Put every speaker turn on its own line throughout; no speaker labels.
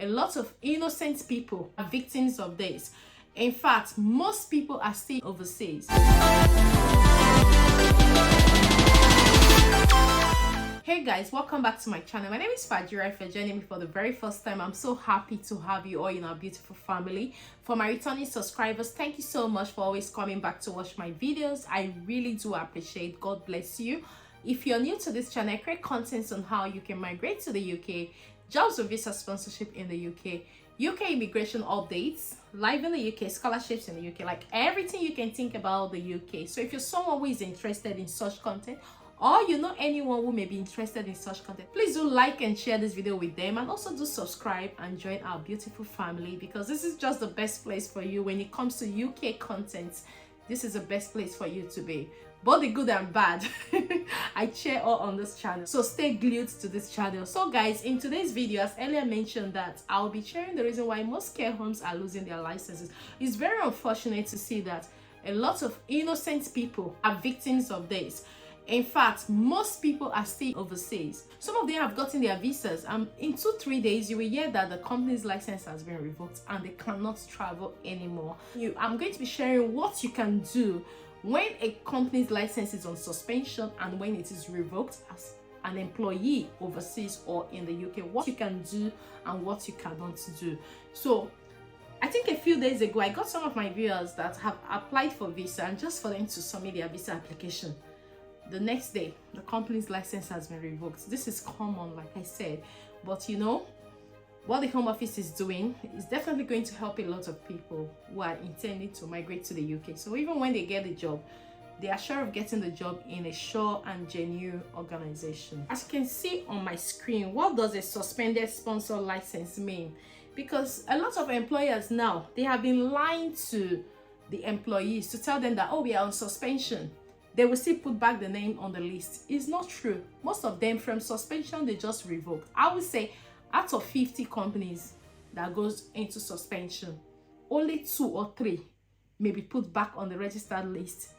A lot of innocent people are victims of this. In fact, most people are still overseas. Hey guys, welcome back to my channel. My name is Fajira. If you're joining me for the very first time, I'm so happy to have you all in our beautiful family. For my returning subscribers, thank you so much for always coming back to watch my videos. I really do appreciate. God bless you. If you're new to this channel, I create content on how you can migrate to the UK, jobs or visa sponsorship in the UK immigration updates, live in the UK, scholarships in the UK, like everything you can think about the UK. So if you're someone who is interested in such content, or you know anyone who may be interested in such content, please do like and share this video with them, and also do subscribe and join our beautiful family, because this is just the best place for you when it comes to UK content. This is the best place for you to be, both the good and bad. I share all on this channel, so stay glued to this channel. So guys, in today's video, as earlier mentioned, that I'll be sharing the reason why most care homes are losing their licenses. It's very unfortunate to see that a lot of innocent people are victims of this. In fact, most people are still overseas. Some of them have gotten their visas, and in 2-3 days you will hear that the company's license has been revoked and they cannot travel anymore. I'm going to be sharing what you can do when a company's license is on suspension and when it is revoked as an employee overseas or in the UK, what you can do and what you cannot do. So I think a few days ago I got some of my viewers that have applied for visa, and just for them to submit their visa application, the next day the company's license has been revoked. This is common, like I said, but you know what the Home Office is doing is definitely going to help a lot of people who are intending to migrate to the UK. So even when they get the job, they are sure of getting the job in a sure and genuine organization. As you can see on my screen, what does a suspended sponsor license mean? Because a lot of employers now, they have been lying to the employees to tell them that, oh, we are on suspension. They will still put back the name on the list. It's not true. Most of them, from suspension, they just revoked. I would say out of 50 companies that goes into suspension, only 2 or 3 may be put back on the registered list.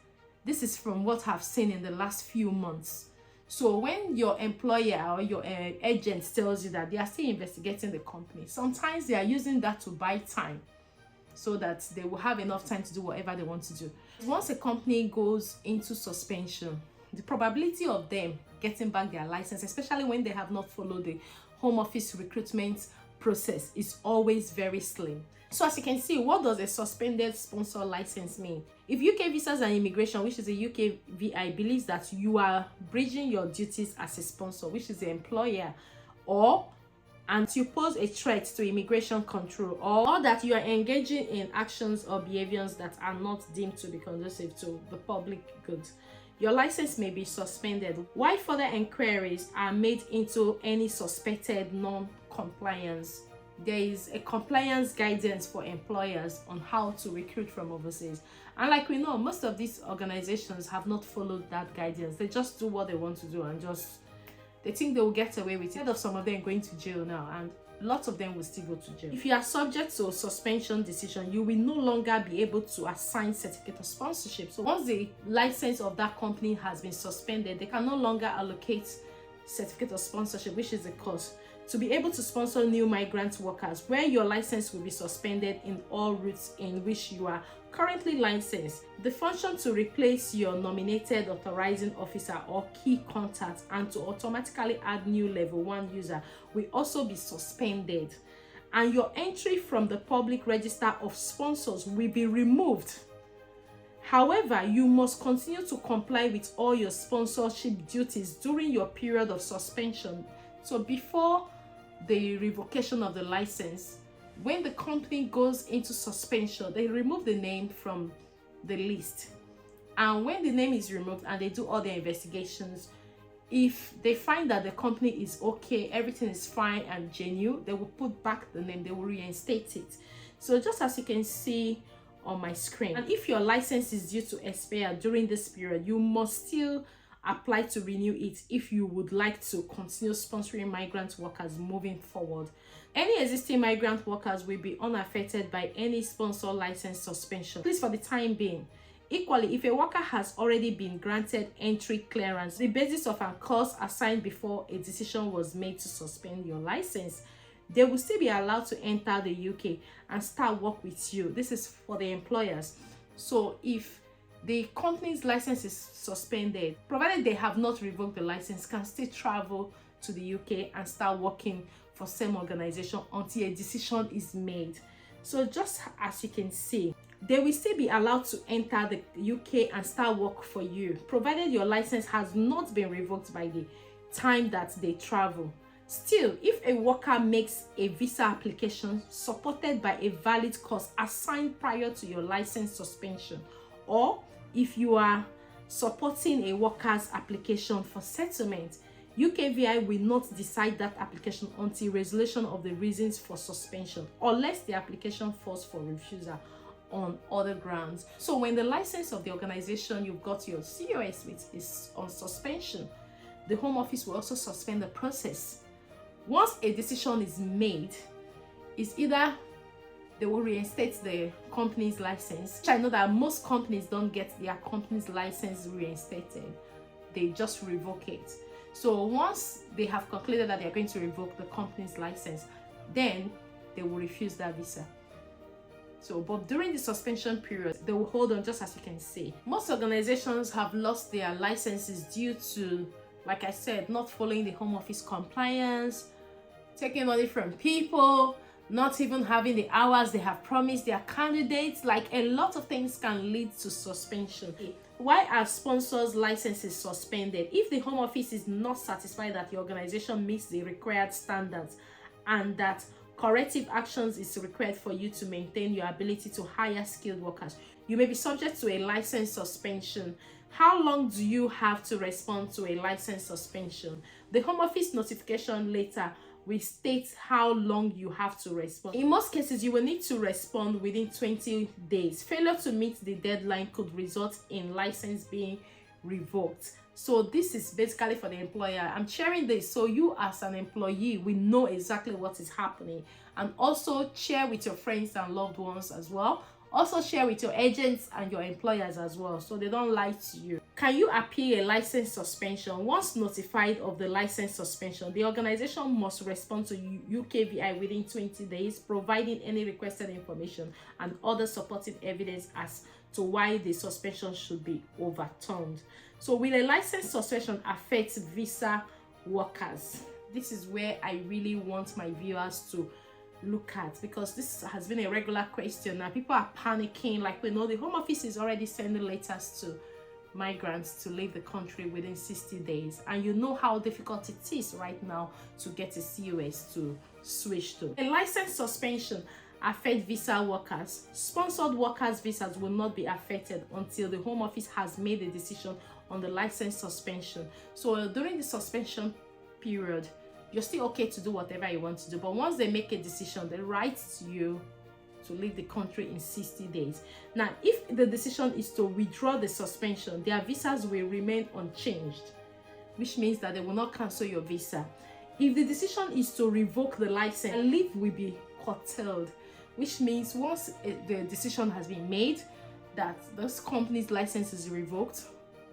This is from what I've seen in the last few months. So when your employer or your agent tells you that they are still investigating the company, sometimes they are using that to buy time, so that they will have enough time to do whatever they want to do. Once a company goes into suspension, the probability of them getting back their license, especially when they have not followed the Home Office recruitment process, is always very slim. So as you can see, what does a suspended sponsor license mean? If UK Visas and Immigration, which is a UK VI, believes that you are bridging your duties as a sponsor, which is the employer, and you pose a threat to immigration control, or that you are engaging in actions or behaviors that are not deemed to be conducive to the public good, your license may be suspended while further inquiries are made into any suspected non-compliance. There is a compliance guidance for employers on how to recruit from overseas, and like we know, most of these organizations have not followed that guidance. They just do what they want to do, and they think they will get away with it. Instead of some of them going to jail now, and lots of them will still go to jail. If you are subject to a suspension decision, you will no longer be able to assign certificate of sponsorship. So once the license of that company has been suspended, they can no longer allocate certificate of sponsorship, which is a cost, to be able to sponsor new migrant workers, where your license will be suspended in all routes in which you are currently licensed. The function to replace your nominated authorizing officer or key contact and to automatically add new level 1 user will also be suspended, and your entry from the public register of sponsors will be removed. However, you must continue to comply with all your sponsorship duties during your period of suspension. So before the revocation of the license, when the company goes into suspension, they remove the name from the list, and when the name is removed and they do all their investigations, if they find that the company is okay, everything is fine and genuine, they will put back the name, they will reinstate it. So just as you can see on my screen, and if your license is due to expire during this period, you must still apply to renew it if you would like to continue sponsoring migrant workers moving forward. Any existing migrant workers will be unaffected by any sponsor license suspension, at least for the time being. Equally, if a worker has already been granted entry clearance, the basis of a course assigned before a decision was made to suspend your license, they will still be allowed to enter the UK and start work with you. This is for the employers. So if the company's license is suspended, provided they have not revoked the license, can still travel to the UK and start working for same organization until a decision is made. So just as you can see, they will still be allowed to enter the UK and start work for you, provided your license has not been revoked by the time that they travel. Still, if a worker makes a visa application supported by a valid cause assigned prior to your license suspension, or if you are supporting a worker's application for settlement, UKVI will not decide that application until resolution of the reasons for suspension, unless the application falls for refusal on other grounds. So when the license of the organization you've got your C.o.S with is on suspension, the Home Office will also suspend the process. Once a decision is made, it's either they will reinstate the company's license. I know that most companies don't get their company's license reinstated. They just revoke it. So once they have concluded that they are going to revoke the company's license, then they will refuse that visa. So, but during the suspension period, they will hold on, just as you can see. Most organizations have lost their licenses due to, like I said, not following the Home Office compliance, taking money from people, not even having the hours they have promised their candidates. Like, a lot of things can lead to suspension. Why are sponsors' licenses suspended? If the Home Office is not satisfied that the organization meets the required standards and that corrective actions is required for you to maintain your ability to hire skilled workers, you may be subject to a license suspension. How long do you have to respond to a license suspension? The Home Office notification letter will state how long you have to respond. In most cases, you will need to respond within 20 days. Failure to meet the deadline could result in license being revoked. So this is basically for the employer. I'm sharing this so you as an employee will know exactly what is happening, and also share with your friends and loved ones as well. Also share with your agents and your employers as well, so they don't lie to you. Can you appeal a license suspension? Once notified of the license suspension, the organization must respond to UKVI within 20 days, providing any requested information and other supporting evidence as to why the suspension should be overturned. So will a license suspension affect visa workers? This is where I really want my viewers to look at, because this has been a regular question now. People are panicking, like, we know the Home Office is already sending letters to migrants to leave the country within 60 days, and you know how difficult it is right now to get a C.o.S to switch to. A license suspension affect visa workers. Sponsored workers' visas will not be affected until the Home Office has made a decision on the license suspension. So during the suspension period, you're still okay to do whatever you want to do, but once they make a decision, they write to you to leave the country in 60 days. Now, if the decision is to withdraw the suspension, their visas will remain unchanged, which means that they will not cancel your visa. If the decision is to revoke the license, leave will be curtailed, which means once the decision has been made that this company's license is revoked,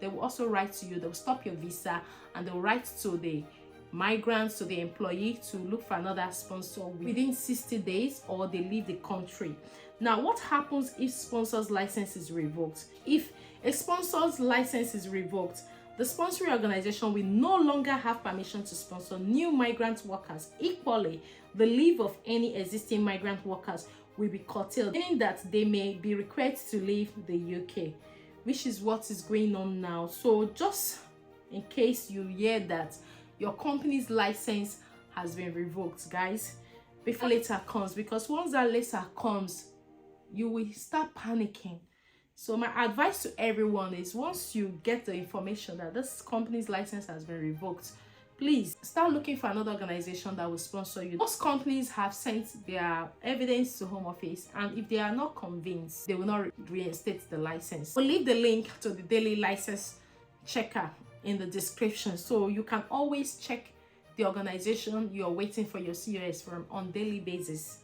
they will also write to you. They'll stop your visa, and they'll write to the migrants, to the employee, to look for another sponsor within 60 days, or they leave the country. Now, what happens if sponsor's license is revoked? If a sponsor's license is revoked, the sponsoring organization will no longer have permission to sponsor new migrant workers. Equally, the leave of any existing migrant workers will be curtailed, meaning that they may be required to leave the UK, which is what is going on now. So just in case you hear that your company's license has been revoked, guys, before later comes, because once that later comes, you will start panicking. So my advice to everyone is, once you get the information that this company's license has been revoked, please start looking for another organization that will sponsor you. Most companies have sent their evidence to Home Office, and if they are not convinced, they will not reinstate the license. We'll leave the link to the daily license checker in the description, so you can always check the organization you're waiting for your C.o.S from on daily basis,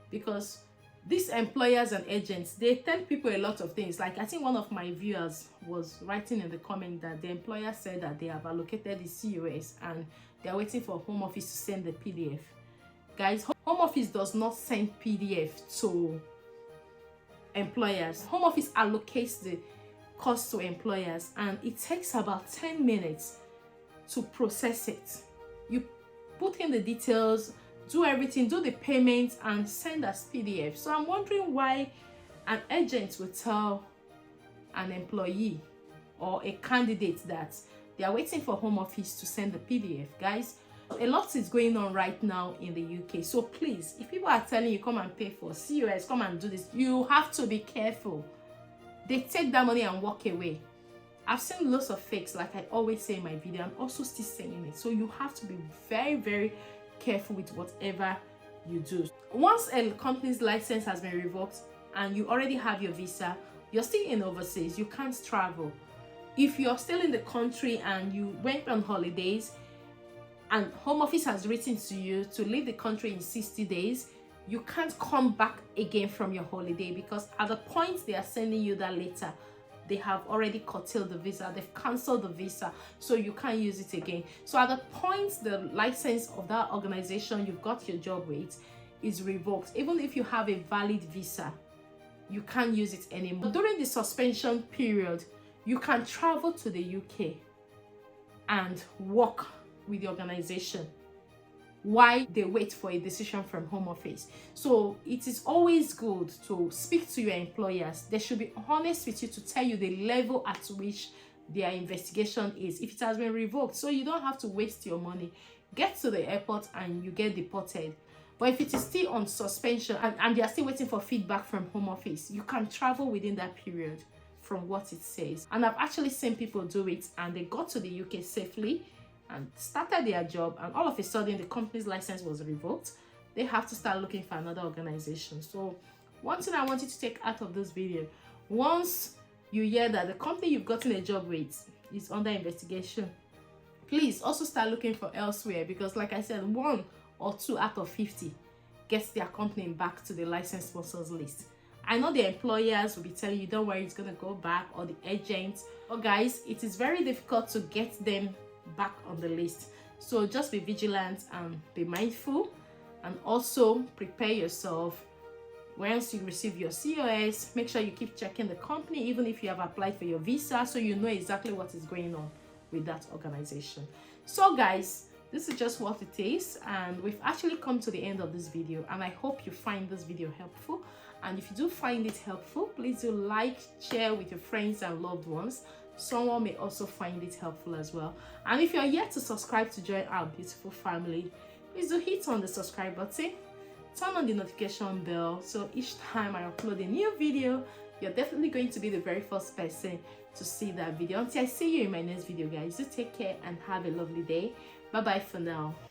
because these employers and agents, they tell people a lot of things. Like, I think one of my viewers was writing in the comment that the employer said that they have allocated the C.o.S and they're waiting for Home Office to send the PDF. Guys, home office does not send PDF to employers. Home office allocates the cost to employers, and it takes about 10 minutes to process it. You put in the details, do everything, do the payment, and send as PDF. So I'm wondering why an agent will tell an employee or a candidate that they are waiting for home office to send the PDF. Guys, a lot is going on right now in the UK. So please, if people are telling you come and pay for C.o.S, come and do this, you have to be careful. They take that money and walk away. I've seen lots of fakes, like I always say in my video. I'm also still saying it. So you have to be very, very careful with whatever you do. Once a company's license has been revoked and you already have your visa, you're still in overseas, you can't travel. If you're still in the country and you went on holidays and home office has written to you to leave the country in 60 days, you can't come back again from your holiday, because at the point they are sending you that letter, they have already curtailed the visa, they've cancelled the visa, so you can't use it again. So at the point the license of that organization you've got your job with is revoked, even if you have a valid visa, you can't use it anymore. During the suspension period, you can travel to the UK and work with the organization while they wait for a decision from home office. So it is always good to speak to your employers. They should be honest with you to tell you the level at which their investigation is, if it has been revoked, so you don't have to waste your money, get to the airport and you get deported. But if it is still on suspension and they are still waiting for feedback from home office, you can travel within that period from what it says. And I've actually seen people do it and they got to the UK safely and started their job, and all of a sudden the company's license was revoked. They have to start looking for another organization. So one thing I want you to take out of this video, once you hear that the company you've gotten a job with is under investigation, please also start looking for elsewhere, because like I said, 1 or 2 out of 50 gets their company back to the licensed sponsors list. I know the employers will be telling you, don't worry, it's going to go back, or the agents. But guys, it is very difficult to get them back on the list. So just be vigilant and be mindful, and also prepare yourself. Once you receive your C.o.S, make sure you keep checking the company, even if you have applied for your visa, so you know exactly what is going on with that organization. So guys, this is just what it is, and we've actually come to the end of this video, and I hope you find this video helpful. And if you do find it helpful, please do like, share with your friends and loved ones. Someone may also find it helpful as well. And if you're yet to subscribe to join our beautiful family, please do hit on the subscribe button, turn on the notification bell, so each time I upload a new video, you're definitely going to be the very first person to see that video. Until I see you in my next video, guys, do take care and have a lovely day. Bye bye for now.